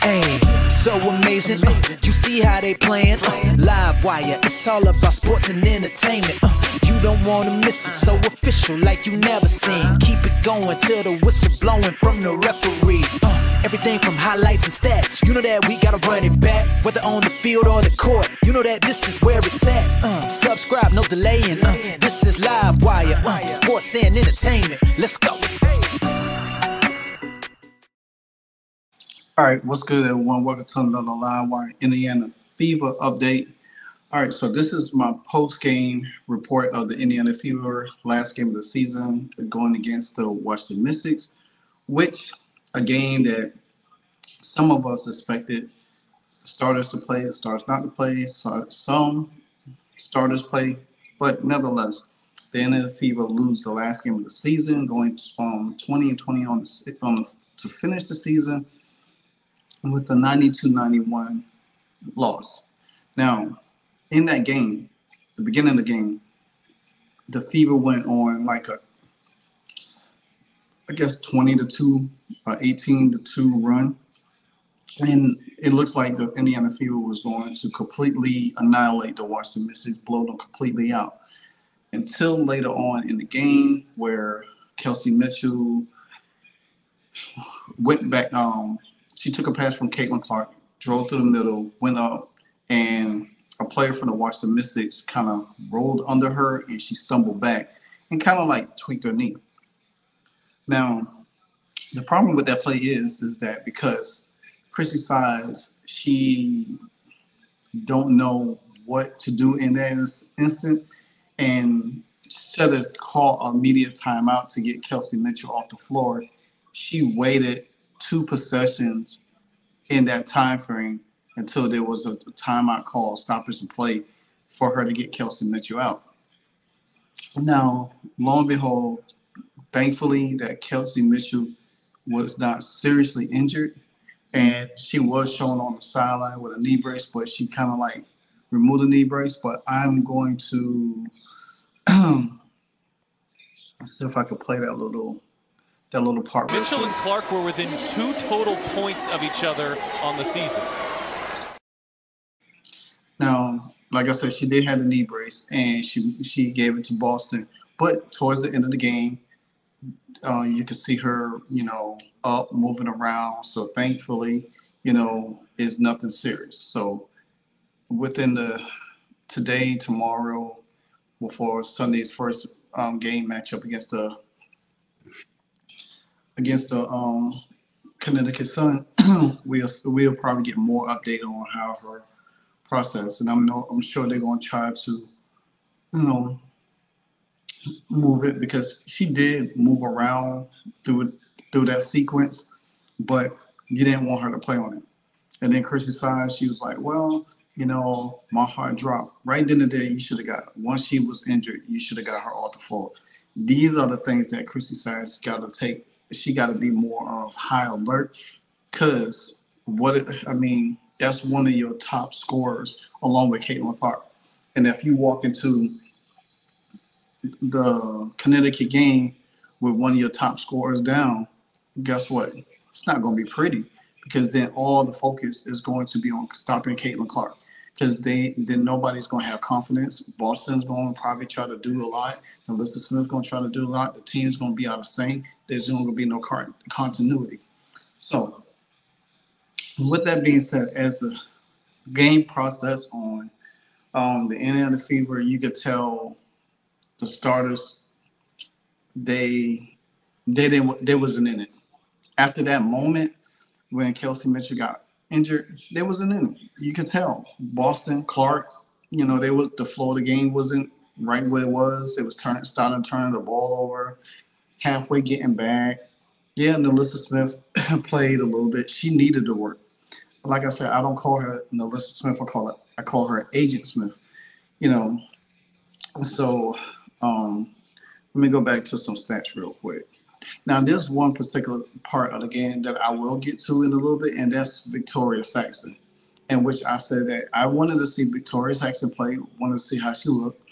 Hey, so amazing. You see how they playing? Live wire, it's all about sports and entertainment. You don't want to miss it, so official like you never seen. Keep it going till the whistle blowing from the referee. Everything from highlights and stats. You know that we gotta run it back, whether on the field or the court. You know that this is where it's at. Subscribe, no delaying. This is Live Wire, sports and entertainment. Let's go. All right, what's good, everyone? Welcome to another Live Wire Indiana Fever update. All right, so this is my post-game report of the Indiana Fever last game of the season going against the Washington Mystics, which a game that some of us expected the starters to play, the starters not to play, some starters play, but nevertheless, the Indiana Fever lose the last game of the season, going 20-20 to finish the season with a 92-91 loss. Now, in that game, the beginning of the game, the Fever went on like a, I guess 20-2, 18-2 run. And it looks like the Indiana Fever was going to completely annihilate the Washington Mystics, blow them completely out. Until later on in the game where Kelsey Mitchell went back, she took a pass from Caitlin Clark, drove to the middle, went up, and a player from the Washington Mystics kind of rolled under her and she stumbled back and kind of like tweaked her knee. Now, the problem with that play is that because Chrissy Sides, she don't know what to do in that instant, and instead of call an immediate timeout to get Kelsey Mitchell off the floor, she waited 2 possessions in that time frame until there was a timeout call, stoppage and play, for her to get Kelsey Mitchell out. Now, lo and behold, thankfully that Kelsey Mitchell was not seriously injured, and she was shown on the sideline with a knee brace, but she kind of like removed the knee brace. But I'm going to see if I could play that little part. Mitchell and Clark were within 2 total points of each other on the season. Now, like I said, she did have a knee brace, and she gave it to Boston. But towards the end of the game, you could see her, up, moving around. So thankfully, it's nothing serious. So within today, tomorrow, before Sunday's first game matchup against the Connecticut Sun, we'll probably get more update on how her process, and I'm sure they're going to try to, move it, because she did move around through that sequence, but you didn't want her to play on it. And then Chrissy Sides, she was like, well, my heart dropped. Right then and there, you should have got, once she was injured, you should have got her off the floor. These are the things that Chrissy Sides got to take. She got to be more of high alert, because that's one of your top scorers along with Caitlin Clark. And if you walk into the Connecticut game with one of your top scorers down, guess what? It's not going to be pretty, because then all the focus is going to be on stopping Caitlin Clark, because then nobody's going to have confidence. Boston's going to probably try to do a lot. Alyssa Smith's going to try to do a lot. The team's going to be out of sync. There's going to be no continuity. So with that being said, as the game process on the Indiana Fever, you could tell the starters, they wasn't in it. After that moment, when Kelsey Mitchell got injured, they wasn't in it. You could tell. Boston, Clark, the flow of the game wasn't right where it was. It was starting to turn the ball over, halfway getting back. Yeah, Alyssa Smith played a little bit. She needed to work. Like I said, I don't call her Alyssa Smith. I call her Agent Smith. So let me go back to some stats real quick. Now, there's one particular part of the game that I will get to in a little bit, and that's Victoria Saxon, in which I said that I wanted to see Victoria Saxon play, wanted to see how she looked,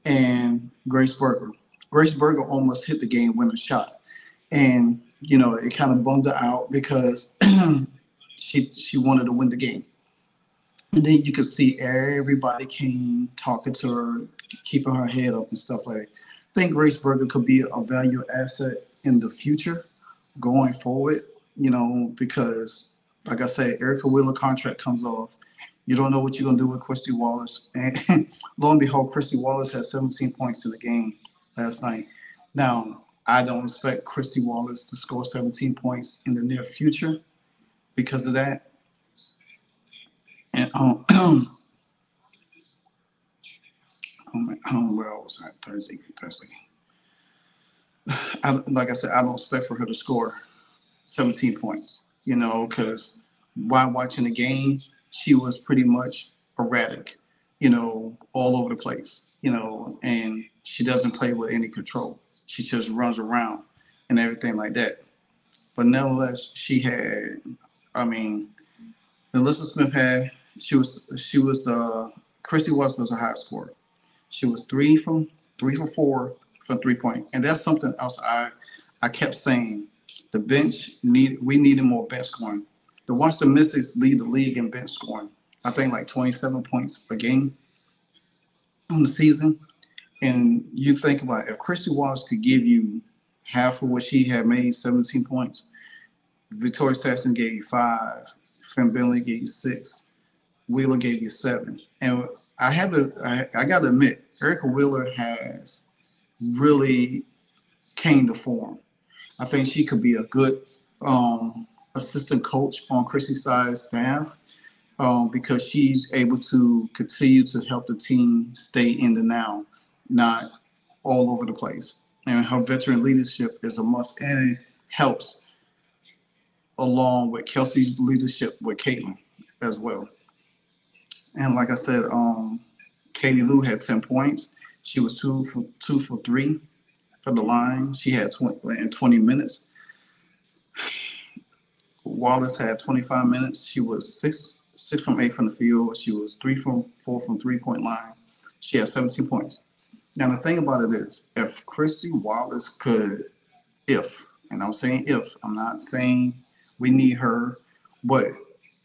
and Grace Berger. Grace Berger almost hit the game-winning shot. And, it kind of bummed her out because she wanted to win the game. And then you could see everybody came talking to her, keeping her head up and stuff like that. I think Grace Berger could be a value asset in the future going forward, because like I said, Erica Wheeler contract comes off. You don't know what you're going to do with Christy Wallace. And lo and behold, Christy Wallace had 17 points in the game last night. Now, I don't expect Christy Wallace to score 17 points in the near future because of that. And where was that? Thursday. Like I said, I don't expect for her to score 17 points, because while watching the game, she was pretty much erratic, all over the place, and she doesn't play with any control. She just runs around and everything like that. But nevertheless, she had, Alyssa Smith had, Christy Wallace was a high scorer. She was 3 for 4 from 3-point. And that's something else I kept saying. The bench, we needed more bench scoring. The Washington Mystics lead the league in bench scoring. I think like 27 points a game on the season. And you think about it, if Christy Wallace could give you half of what she had made, 17 points, Victoria Saxton gave you 5, Finn Bentley gave you 6, Wheeler gave you 7. And I got to admit, Erica Wheeler has really came to form. I think she could be a good assistant coach on Chrissy's side staff because she's able to continue to help the team stay in the now, not all over the place. And her veteran leadership is a must, and it helps along with Kelsey's leadership with Caitlin as well. And like I said, Katie Lou had 10 points. She was 2 for 3 for the line. She had 20 minutes. Wallace had 25 minutes. She was 6 from 8 from the field. She was 3 from 4 from 3-point line. She had 17 points. Now the thing about it is, if Christy Wallace could, and I'm saying if, I'm not saying we need her, but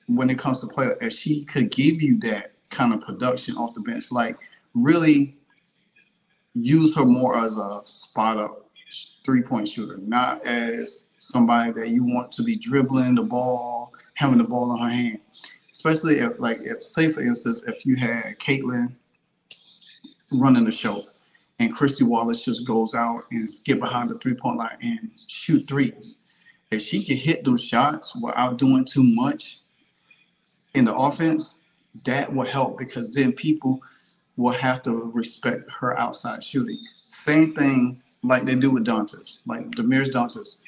when it comes to player, if she could give you that kind of production off the bench, like really use her more as a spot-up 3-point shooter, not as somebody that you want to be dribbling the ball, having the ball in her hand. Especially if say for instance, if you had Caitlin running the show and Christy Wallace just goes out and get behind the 3-point line and shoot threes. If she can hit those shots without doing too much in the offense, that will help because then people will have to respect her outside shooting. Same thing like they do with Dantas, like Demirs Dantas.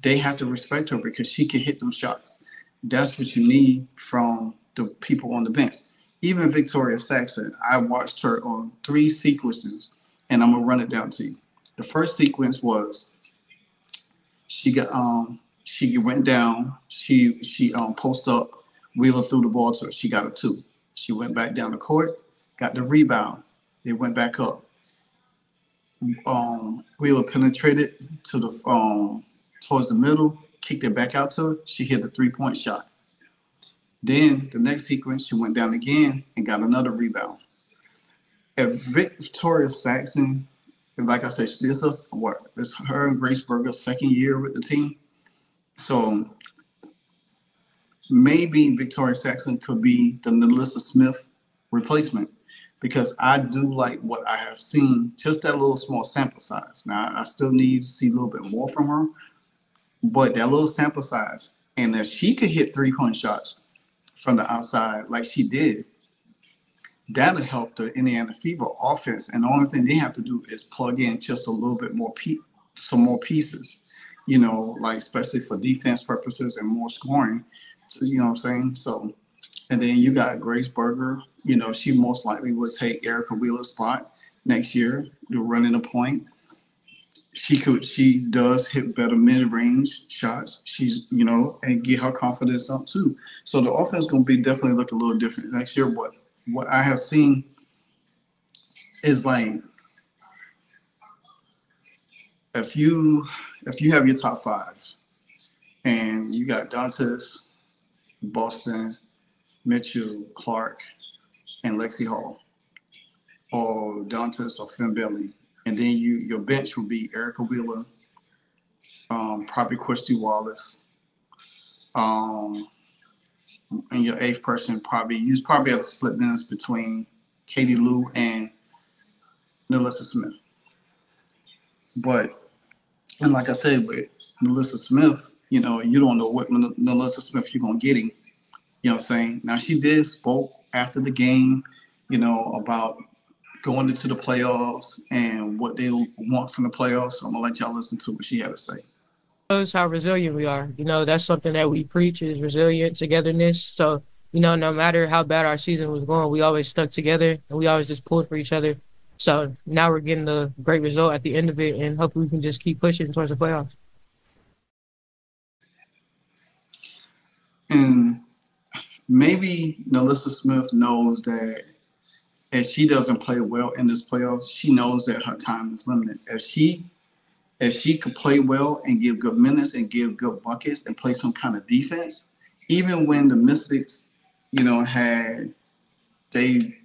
They have to respect her because she can hit them shots. That's what you need from the people on the bench. Even Victoria Saxton, I watched her on 3 sequences, and I'm gonna run it down to you. The first sequence was she went down, she post up, Wheeler threw the ball to her. She got a 2. She went back down the court, got the rebound. They went back up. Wheeler penetrated to the towards the middle, kicked it back out to her. She hit a 3-point shot. Then the next sequence, she went down again and got another rebound. If Victoria Saxton, like I said, this is her and Grace Berger's second year with the team. So maybe Victoria Saxton could be the Alyssa Smith replacement because I do like what I have seen, just that little small sample size. Now, I still need to see a little bit more from her, but that little sample size, and if she could hit 3-point shots from the outside like she did, that'll help the Indiana Fever offense. And the only thing they have to do is plug in just a little bit more, some more pieces, like especially for defense purposes and more scoring. So, you know what I'm saying? So, and then you got Grace Berger. She most likely would take Erica Wheeler's spot next year to running a point. She does hit better mid-range shots. She's, and get her confidence up too. So the offense is going to be definitely look a little different next year. But what I have seen is like, if you have your top 5 and you got Dantas, Boston, Mitchell, Clark, and Lexi Hall, or Dantas or Finn Bailey. And then your bench will be Erica Wheeler, probably Christy Wallace, um, and your eighth person you probably have to split minutes between Katie Lou and Nalissa Smith. But and like I said, with Nalissa Smith, you don't know what Nalissa Smith you're gonna get him. You know what I'm saying? Now she did spoke after the game, about going into the playoffs and what they want from the playoffs. So I'm gonna let y'all listen to what she had to say. Shows how resilient we are. That's something that we preach is resilience, togetherness. So, no matter how bad our season was going, we always stuck together and we always just pulled for each other. So now we're getting a great result at the end of it, and hopefully we can just keep pushing towards the playoffs. And maybe Nalissa Smith knows that if she doesn't play well in this playoffs, she knows that her time is limited. If she could play well and give good minutes and give good buckets and play some kind of defense, even when the Mystics, had they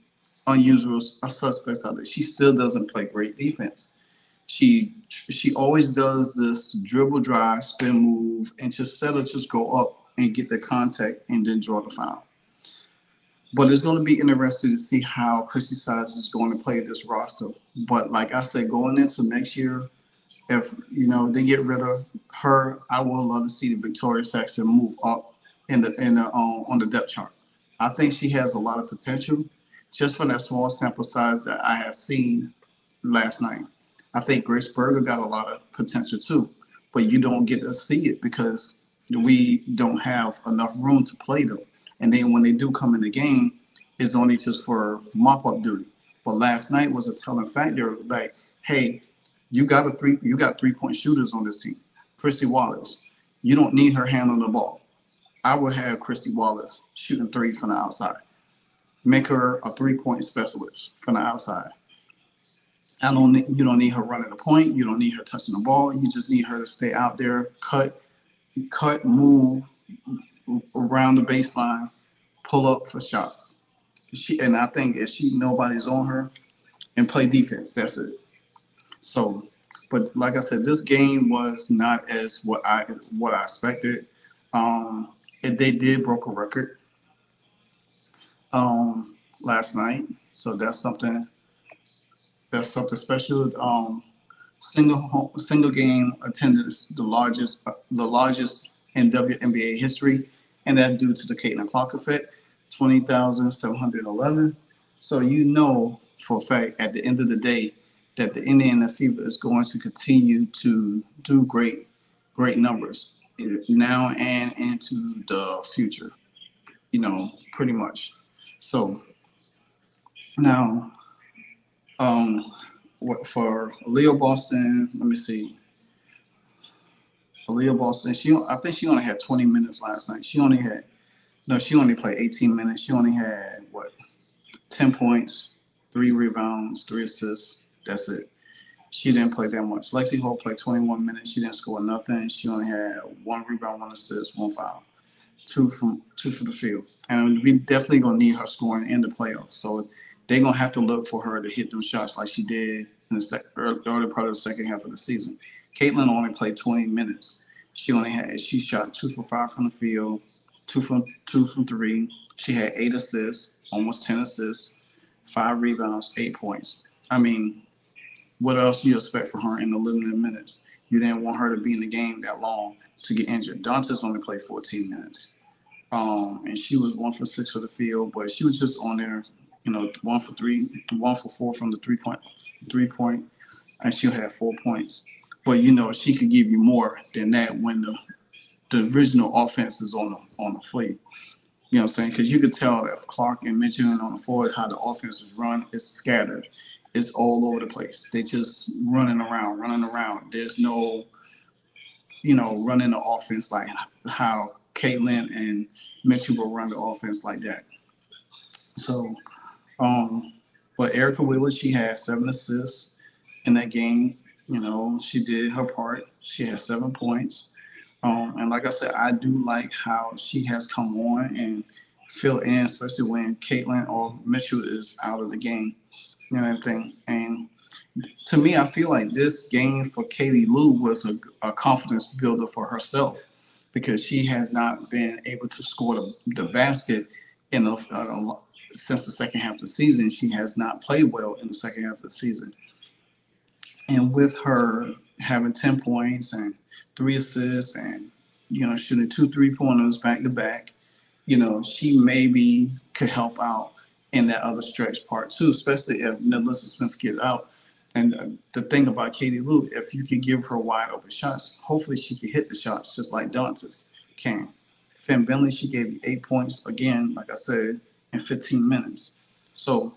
unusual suspects out there, she still doesn't play great defense. She always does this dribble drive, spin move, and just go up and get the contact and then draw the foul. But it's going to be interesting to see how Christy Sides is going to play this roster. But like I said, going into next year, if they get rid of her, I would love to see the Victoria Saxton move up on the depth chart. I think she has a lot of potential, just from that small sample size that I have seen last night. I think Grace Berger got a lot of potential too, but you don't get to see it because we don't have enough room to play them. And then when they do come in the game, it's only just for mop-up duty. But last night was a telling factor, like, hey, you got 3-point shooters on this team. Christy Wallace, you don't need her handling the ball. I would have Christy Wallace shooting three from the outside. Make her a 3-point specialist from the outside. You don't need her running the point. You don't need her touching the ball. You just need her to stay out there, cut, move around the baseline, pull up for shots. And I think if nobody's on her and play defense, that's it. So, but like I said, this game was not as what I expected. They did broke a record last night, so that's something special. Single game attendance, the largest in Wnba history, and that due to the Caitlin Clark effect, 20,711. So for a fact at the end of the day that the Indiana Fever is going to continue to do great numbers now and into the future, pretty much. So now, for Aaliyah Boston, let me see. Aaliyah Boston, I think she only had 20 minutes last night. She only played 18 minutes. She only had 10 points, 3 rebounds, 3 assists. That's it. She didn't play that much. Lexi Hall played 21 minutes. She didn't score nothing. She only had 1 rebound, 1 assist, 1 foul, 2 from the field. And we definitely gonna need her scoring in the playoffs. So they're gonna have to look for her to hit those shots like she did in the early part of the second half of the season. Caitlin only played 20 minutes. She shot 2 for 5 from the field, 2 from 3. She had 8 assists, almost 10 assists, 5 rebounds, 8 points. I mean, what else do you expect from her in the limited minutes? You didn't want her to be in the game that long to get injured. Dantas only played 14 minutes. And she was 1 for 6 for the field, but she was just on there, 1 for 3, 1 for 4 from the 3-point, and she had 4 points. But she could give you more than that when the original offense is on the fleet. You know what I'm saying? Because you could tell if Clark and Mitchell on the forward how the offense is run, it's scattered. It's all over the place. They just running around. There's no, running the offense like how Caitlin and Mitchell will run the offense like that. So, but Erica Wheeler, she had 7 assists in that game. She did her part. She had 7 points. And like I said, I do like how she has come on and fill in, especially when Caitlin or Mitchell is out of the game. You know everything. And to me, I feel like this game for Katie Lou was a confidence builder for herself because she has not been able to score the basket in since the second half of the season. She has not played well in the second half of the season. And with her having 10 points and 3 assists and, shooting 2 3-pointers back to back, she maybe could help out in that other stretch part too, especially if Melissa Smith gets out. And the thing about Katie Lou, if you can give her wide open shots, hopefully she can hit the shots just like Dantas can. Finn Bentley, she gave you 8 points again, like I said, in 15 minutes. So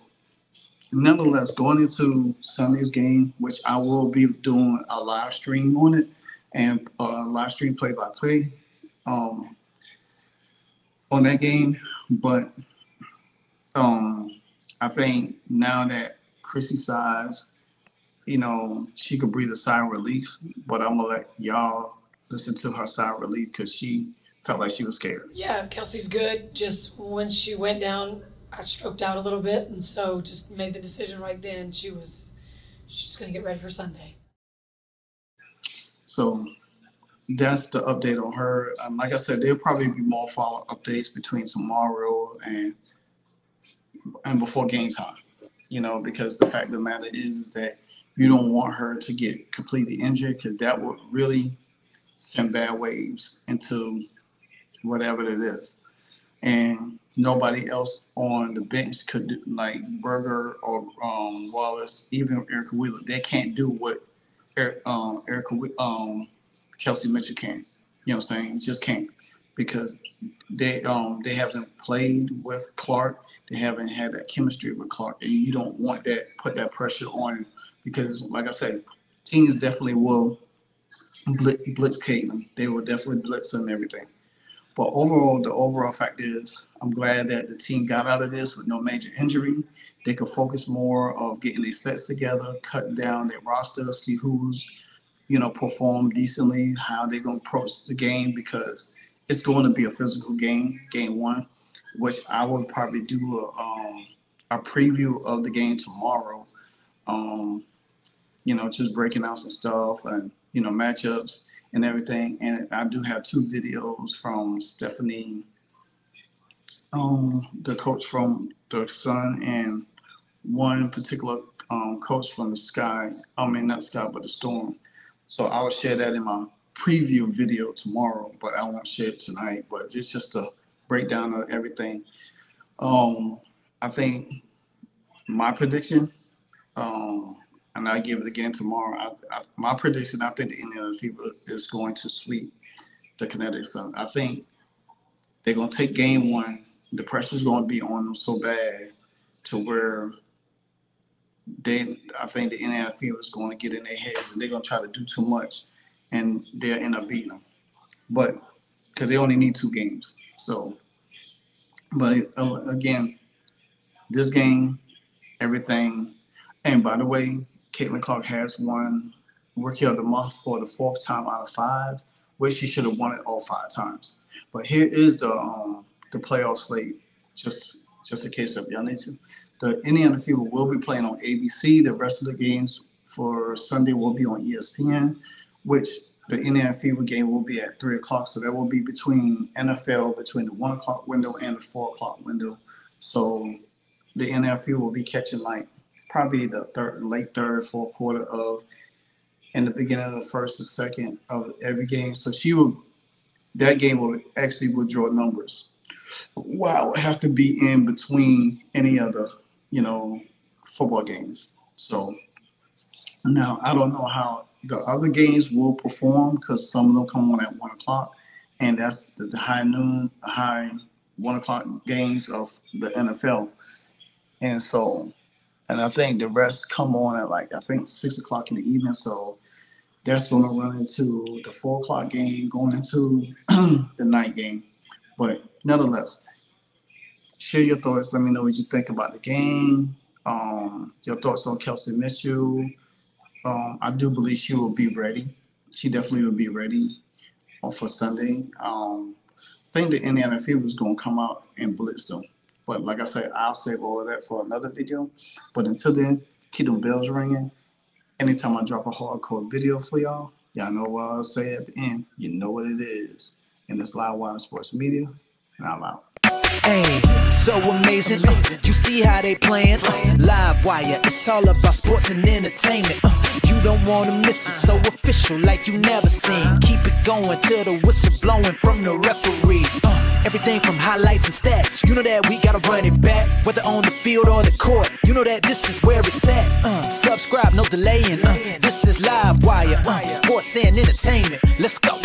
nonetheless, going into Sunday's game, which I will be doing a live stream on it and live stream play-by-play on that game. But I think now that Chrissy size, she could breathe a sigh of relief. But I'm going to let y'all listen to her sigh of relief because she felt like she was scared. Yeah, Kelsey's good. Just when she went down, I stroked out a little bit, and so just made the decision right then. She's going to get ready for Sunday. So that's the update on her. Like I said, there'll probably be more follow-up updates between tomorrow and before game time, because the fact of the matter is that you don't want her to get completely injured because that would really send bad waves into whatever it is. And nobody else on the bench could do, like Berger or Wallace, even Erica Wheeler. They can't do what Kelsey Mitchell can. You know what I'm saying? Just can't because they haven't played with Clark. They haven't had that chemistry with Clark, and you don't want that. Put that pressure on because, like I said, teams definitely will blitz Caitlin. They will definitely blitz her and everything. But overall, the overall fact is I'm glad that the team got out of this with no major injury. They could focus more of getting their sets together, cutting down their roster, see who's, perform decently, how they're going to approach the game because it's going to be a physical game, game one, which I would probably do a preview of the game tomorrow, just breaking out some stuff and, matchups and everything. And I do have 2 videos from Stephanie, the coach from the Sun, and one particular coach from the Sky. I mean, not Sky, but the Storm. So I will share that in my preview video tomorrow, but I won't share it tonight. But it's just a breakdown of everything. I think my prediction, and I give it again tomorrow. My prediction, I think the Indiana Fever is going to sweep the Connecticut Sun. I think they're going to take game one. The pressure is going to be on them so bad to where I think the Indiana Fever is going to get in their heads and they're going to try to do too much, and they'll end up beating them. But because they only need 2 games. So, but again, this game, everything. And by the way, Caitlin Clark has won Rookie of the Month for the 4th time out of 5, which she should have won it all 5 times. But here is the playoff slate, just in case if y'all need to. The Indiana Fever will be playing on ABC. The rest of the games for Sunday will be on ESPN, which the Indiana Fever game will be at 3 o'clock. So that will be between NFL, between the 1 o'clock window and the 4 o'clock window. So the Indiana Fever will be catching probably the late third, fourth quarter of, in the beginning of the first and second of every game. So that game will draw numbers. Well, it have to be in between any other, football games. So now I don't know how the other games will perform because some of them come on at 1 o'clock, and that's the high 1 o'clock games of the NFL. And I think the rest come on at 6 o'clock in the evening. So that's going to run into the 4 o'clock game, going into the night game. But nonetheless, share your thoughts. Let me know what you think about the game. Your thoughts on Kelsey Mitchell. I do believe she will be ready. She definitely will be ready. for Sunday. I think the Indiana Fever is going to come out and blitz them. But like I said, I'll save all of that for another video. But until then, keep them bells ringing. Anytime I drop a hardcore video for y'all know what I'll say at the end. You know what it is. And it's Livewire Sports Media, and I'm out. Hey, so amazing. You see how they playing? Livewire, it's all about sports and entertainment. You don't want to miss it, so official like you never seen. Keep it going till the whistle blowing from the referee. Everything from highlights and stats. You know that we gotta run it back, whether on the field or the court. You know that this is where it's at. Subscribe, no delaying. This is Livewire, sports and entertainment. Let's go.